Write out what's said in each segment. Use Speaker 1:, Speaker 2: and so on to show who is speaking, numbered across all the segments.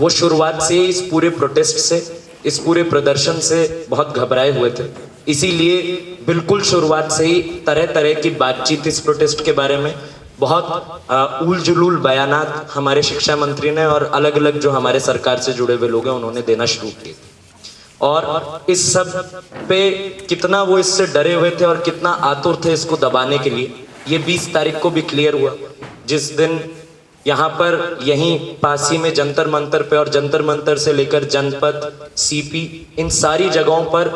Speaker 1: वो शुरुआत से इस पूरे प्रोटेस्ट से, इस पूरे प्रदर्शन से बहुत घबराए हुए थे। इसीलिए बिल्कुल शुरुआत से ही तरह तरह की बातचीत इस प्रोटेस्ट के बारे में, बहुत उल जुलूल बयानात हमारे शिक्षा मंत्री ने और अलग अलग जो हमारे सरकार से जुड़े हुए लोग हैं उन्होंने देना शुरू किए। और इस सब पे कितना वो इससे डरे हुए थे और कितना आतुर थे इसको दबाने के लिए, ये 20 तारीख को भी क्लियर हुआ, जिस दिन यहाँ पर यहीं पास ही में जंतर मंतर पे और जंतर मंतर से लेकर जनपद, सीपी, इन सारी जगहों पर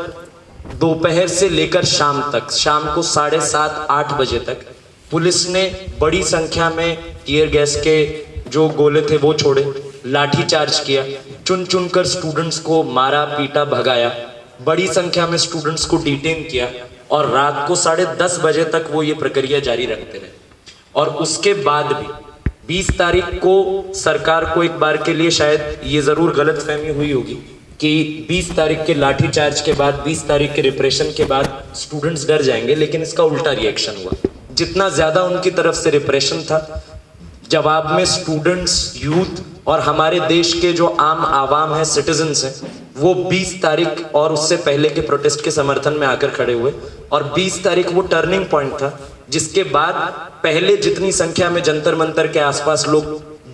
Speaker 1: दोपहर से लेकर शाम तक, शाम को 7:30-8 बजे तक पुलिस ने बड़ी संख्या में टीयर गैस के जो गोले थे वो छोड़े, लाठी चार्ज किया, चुन चुन कर स्टूडेंट्स को मारा, पीटा, भगाया, बड़ी संख्या में स्टूडेंट्स को डिटेन किया और रात को 10:30 बजे तक वो ये प्रक्रिया जारी रखते रहे। और उसके बाद भी 20 तारीख को सरकार को एक बार के लिए शायद ये जरूर गलतफहमी हुई होगी कि 20 तारीख के लाठी चार्ज के बाद, 20 तारीख के रिप्रेशन के बाद स्टूडेंट्स डर जाएंगे, लेकिन इसका उल्टा रिएक्शन हुआ। जितना ज्यादा उनकी तरफ से रिप्रेशन था, जवाब में स्टूडेंट्स, यूथ और हमारे देश के जो आम आवाम है, सिटीजन्स हैं, वो 20 तारीख और उससे पहले के प्रोटेस्ट के समर्थन में आकर खड़े हुए। और 20 तारीख वो टर्निंग पॉइंट था जिसके बाद पहले जितनी संख्या में जंतर मंतर के आसपास लोग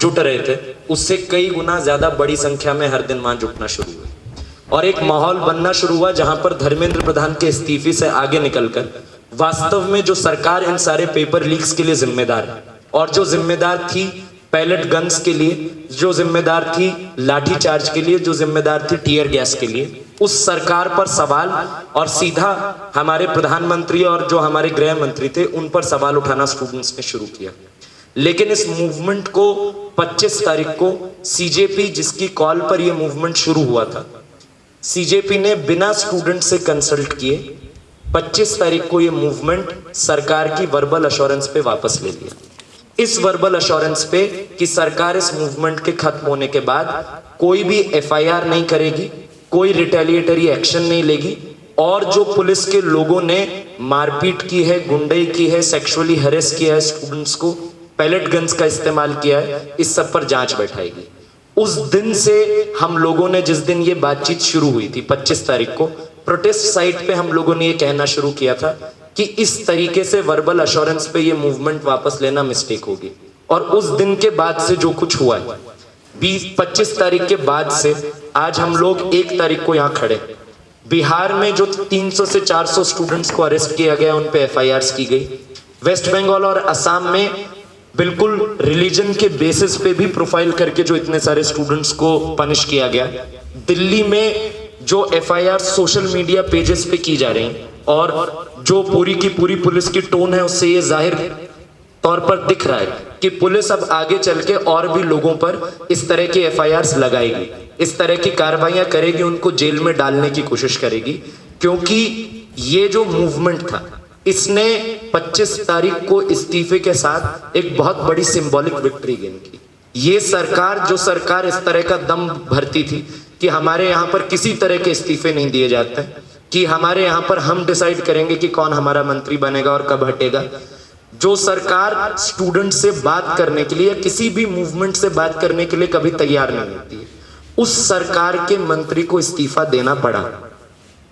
Speaker 1: जुट रहे थे, उससे कई गुना ज्यादा बड़ी संख्या में हर दिन वहां जुटना शुरू हुए और एक माहौल बनना शुरू हुआ जहां पर धर्मेंद्र प्रधान के इस्तीफे से आगे निकलकर वास्तव में जो सरकार इन सारे पेपर लीक्स के लिए जिम्मेदार है और जो जिम्मेदार थी पैलेट गन्स के लिए, जो जिम्मेदार थी लाठी चार्ज के लिए, जो जिम्मेदार थी टीयर गैस के लिए, उस सरकार पर सवाल और सीधा हमारे प्रधानमंत्री और जो हमारे गृह मंत्री थे उन पर सवाल उठाना स्टूडेंट्स ने शुरू किया। लेकिन इस मूवमेंट को 25 तारीख को सीजेपी, जिसकी कॉल पर यह मूवमेंट शुरू हुआ था, सीजेपी ने बिना स्टूडेंट से कंसल्ट किए 25 तारीख को यह मूवमेंट सरकार की वर्बल अश्योरेंस पे वापस ले लिया। इस वर्बल अश्योरेंस पे कि सरकार इस मूवमेंट के खत्म होने के बाद कोई भी एफआईआर नहीं करेगी, कोई रिटेलिएटरी एक्शन नहीं लेगी और जो पुलिस के लोगों ने मारपीट की है, गुंडई की है, सेक्सुअली हरेस किया है स्टूडेंट्स को, पैलेट गन्स का इस्तेमाल किया है, इस सब पर जांच बैठाएगी। उस दिन से हम लोगों ने, जिस दिन ये बातचीत शुरू हुई थी 25 तारीख को, प्रोटेस्ट साइट पे हम लोगों ने ये कहना शुरू किया था कि इस तरीके से वर्बल अश्योरेंस पे ये मूवमेंट वापस लेना मिस्टेक होगी। और उस दिन के बाद से जो कुछ हुआ है, 25 तारीख के बाद से आज हम लोग 1 तारीख को यहाँ खड़े, बिहार में जो 300 से 400 स्टूडेंट्स को अरेस्ट किया गया, उन पे एफआईआर्स की गई। वेस्ट बंगाल और असम में बिल्कुल रिलीजन के बेसिस पे भी प्रोफाइल करके जो इतने सारे स्टूडेंट्स को पनिश किया गया। दिल्ली में जो एफआईआर सोशल मीडिया पेजेस पे की जा रही हैं और जो पूरी की पूरी पुलिस की टोन है, उससे ये जाहिर तौर पर दिख रहा है कि पुलिस अब आगे चल के और भी लोगों पर इस तरह की एफआईआर्स लगाएगी, इस तरह की कार्रवाइयां करेगी, उनको जेल में डालने की कोशिश करेगी। क्योंकि ये जो मूवमेंट था, इसने 25 तारीख को इस्तीफे के साथ एक बहुत बड़ी सिंबॉलिक विक्ट्री गेन की। ये सरकार, जो सरकार इस तरह का दम भरती थी कि हमारे यहाँ पर किसी तरह के इस्तीफे नहीं दिए जाते, कि हमारे यहाँ पर हम डिसाइड करेंगे कि कौन हमारा मंत्री बनेगा और कब हटेगा, जो सरकार स्टूडेंट से बात करने के लिए या किसी भी मूवमेंट से बात करने के लिए कभी तैयार नहीं होती है, उस सरकार के मंत्री को इस्तीफा देना पड़ा।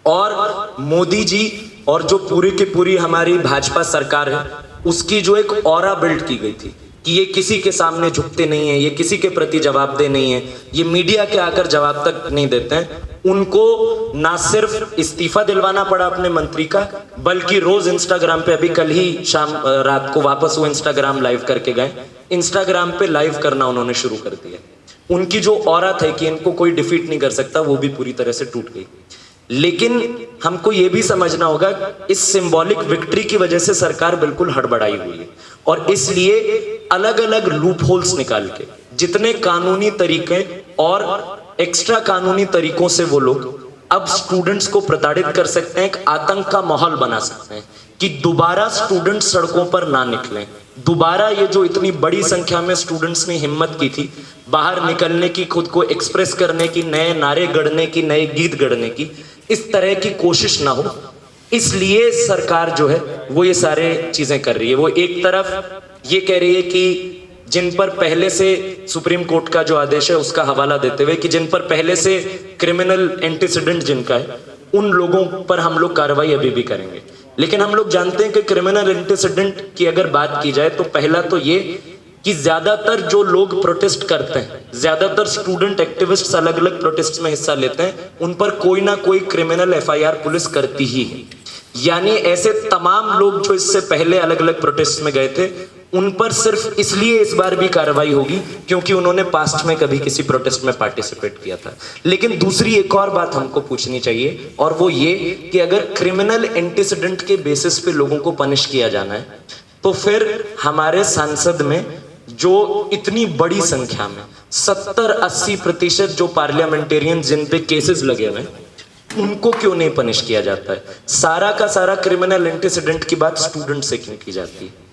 Speaker 1: और मोदी जी और जो पूरी की पूरी हमारी भाजपा सरकार है, उसकी जो एक ऑरा बिल्ड की गई थी कि ये किसी के सामने झुकते नहीं है, ये किसी के प्रति जवाबदेह नहीं है, ये मीडिया के आकर जवाब तक नहीं देते हैं, उनको ना सिर्फ इस्तीफा दिलवाना पड़ा अपने मंत्री का, बल्कि रोज इंस्टाग्राम पे, अभी कल ही शाम रात को वापस वो इंस्टाग्राम लाइव करके गए, इंस्टाग्राम पे लाइव करना उन्होंने शुरू कर दिया। उनकी जो औरा है कि इनको कोई डिफीट नहीं कर सकता, वो भी पूरी तरह से टूट गई। लेकिन हमको ये भी समझना होगा, इस सिंबॉलिक विक्ट्री की वजह से सरकार बिल्कुल हड़बड़ाई हुई है और इसलिए अलग अलग लूप होल्स निकाल के, जितने कानूनी तरीके और एक्स्ट्रा कानूनी तरीकों से वो लोग अब स्टूडेंट्स को प्रताड़ित कर सकते हैं, एक आतंक का माहौल बना सकते हैं कि दोबारा स्टूडेंट सड़कों पर ना निकलें। दोबारा ये जो इतनी बड़ी संख्या में स्टूडेंट्स ने हिम्मत की थी बाहर निकलने की, खुद को एक्सप्रेस करने की, नए नारे गढ़ने की, नए गीत गढ़ने की, इस तरह की कोशिश ना हो, इसलिए सरकार जो है वो ये सारे चीजें कर रही है। वो एक तरफ ये कह रही है कि जिन पर पहले से सुप्रीम कोर्ट का जो आदेश है उसका हवाला देते हुए कि जिन पर पहले से क्रिमिनल एंटीसीडेंट जिनका है उन लोगों पर हम लोग कार्रवाई अभी भी करेंगे। लेकिन हम लोग जानते हैं कि क्रिमिनल एंटीसीडेंट की अगर बात की जाए तो पहला तो ये कि ज्यादातर जो लोग प्रोटेस्ट करते हैं, ज्यादातर स्टूडेंट एक्टिविस्ट्स अलग अलग प्रोटेस्ट में हिस्सा लेते हैं, उन पर कोई ना कोई क्रिमिनल एफआईआर पुलिस करती ही है। यानी ऐसे तमाम लोग जो इससे पहले अलग अलग प्रोटेस्ट में गए थे उन पर सिर्फ इसलिए इस बार भी कार्रवाई होगी क्योंकि उन्होंने पास्ट में कभी किसी प्रोटेस्ट में पार्टिसिपेट किया था। लेकिन दूसरी एक और बात हमको पूछनी चाहिए और वो ये कि अगर क्रिमिनल एंटीसीडेंट के बेसिस पे लोगों को पनिश किया जाना है तो फिर हमारे सांसद में जो इतनी बड़ी संख्या में 70-80% जो पार्लियामेंटेरियन जिन पे केसेस लगे हुए हैं उनको क्यों नहीं पनिश किया जाता है? सारा का सारा क्रिमिनल एंटीसीडेंट की बात स्टूडेंट से क्यों की जाती है?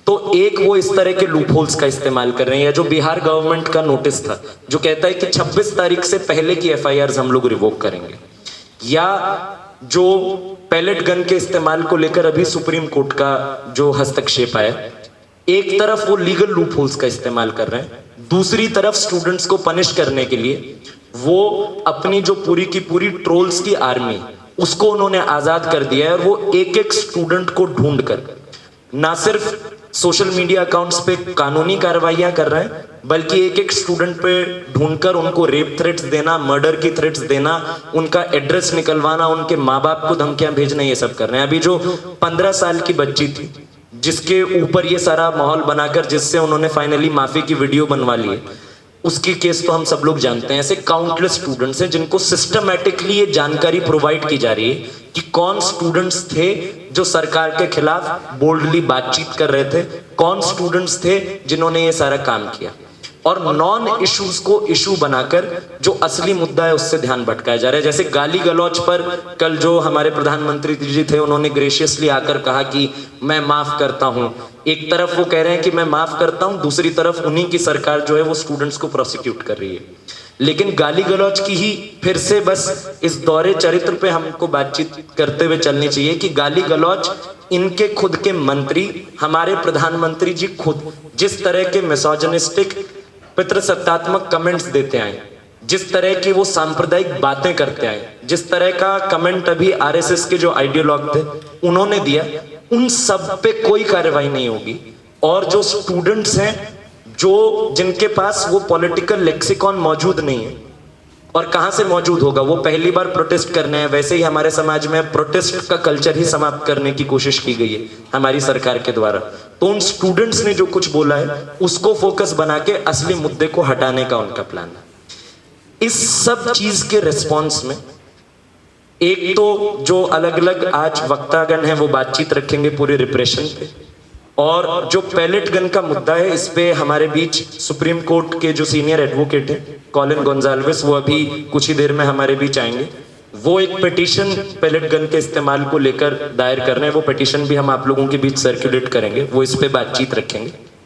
Speaker 1: तो एक वो इस तरह के लूप होल्स का इस्तेमाल कर रहे हैं, या जो बिहार गवर्नमेंट का नोटिस था जो कहता है कि 26 तारीख से पहले की एफआईआर हम लोग रिवोक करेंगे, या जो पैलेट गन के इस्तेमाल को लेकर अभी सुप्रीम कोर्ट का जो हस्तक्षेप आया, एक तरफ वो लीगल लूप होल्स का इस्तेमाल कर रहे हैं, दूसरी तरफ स्टूडेंट्स को पनिश करने के लिए वो अपनी जो पूरी की पूरी ट्रोल्स की आर्मी उसको उन्होंने आजाद कर दिया है। और वो एक एक स्टूडेंट को ढूंढ कर ना सिर्फ सोशल मीडिया अकाउंट्स पे कानूनी कार्रवाइयां कर रहे हैं बल्कि एक एक स्टूडेंट पे ढूंढकर उनको रेप थ्रेट्स देना, मर्डर की थ्रेट्स देना, उनका एड्रेस निकलवाना, उनके माँ बाप को धमकियां भेजना, ये सब कर रहे हैं। अभी जो 15 साल की बच्ची थी जिसके ऊपर ये सारा माहौल बनाकर जिससे उन्होंने फाइनली माफी की वीडियो बनवा ली है, उसकी केस तो हम सब लोग जानते हैं। ऐसे काउंटलेस स्टूडेंट्स हैं जिनको सिस्टमैटिकली ये जानकारी प्रोवाइड की जा रही है कि कौन स्टूडेंट्स थे जो सरकार के खिलाफ बोल्डली बातचीत कर रहे थे, कौन स्टूडेंट्स थे जिन्होंने ये सारा काम किया, और नॉन इश्यूज को इशू बनाकर जो असली मुद्दा है उससे ध्यान भटकाया जा रहा है। जैसे गाली गलौज पर कल जो हमारे प्रधानमंत्री जी थे उन्होंने ग्रेशियसली आकर कहा कि मैं माफ करता हूं। एक तरफ वो कह रहे हैं कि मैं माफ करता हूं, दूसरी तरफ उन्हीं की सरकार जो है वो स्टूडेंट्स को प्रोसिक्यूट कर रही है। लेकिन गाली गलौज की ही फिर से बस इस दौरे चरित्र पे हमको बातचीत करते हुए चलनी चाहिए कि गाली गलौज इनके खुद के मंत्री, हमारे प्रधानमंत्री जी खुद जिस तरह के मिसोजिनिस्टिक पितृसत्तात्मक कमेंट्स देते आए, जिस तरह की वो सांप्रदायिक बातें करते आए, जिस तरह का कमेंट अभी आरएसएस के जो आइडियोलॉग थे उन्होंने दिया, उन सब पे कोई कार्रवाई नहीं होगी। और जो स्टूडेंट्स हैं जो जिनके पास वो पॉलिटिकल लेक्सिकॉन मौजूद नहीं है, और कहां से मौजूद होगा, वो पहली बार प्रोटेस्ट करने हैं। वैसे ही हमारे समाज में प्रोटेस्ट का कल्चर ही समाप्त करने की कोशिश की गई है हमारी सरकार के द्वारा। तो उन स्टूडेंट्स ने जो कुछ बोला है उसको फोकस बना के असली मुद्दे को हटाने का उनका प्लान है। इस सब चीज के रिस्पॉन्स में एक तो जो अलग अलग आज वक्तागण हैं वो बातचीत रखेंगे पूरे रिप्रेशन पे, और जो पैलेट गन का मुद्दा है इस पे हमारे बीच सुप्रीम कोर्ट के जो सीनियर एडवोकेट हैं कॉलिन गोंजाल्विस, वो अभी कुछ ही देर में हमारे बीच आएंगे। वो एक पिटीशन पैलेट गन के इस्तेमाल को लेकर दायर कर रहे हैं, वो पिटीशन भी हम आप लोगों के बीच सर्कुलेट करेंगे, वो इस पे बातचीत रखेंगे।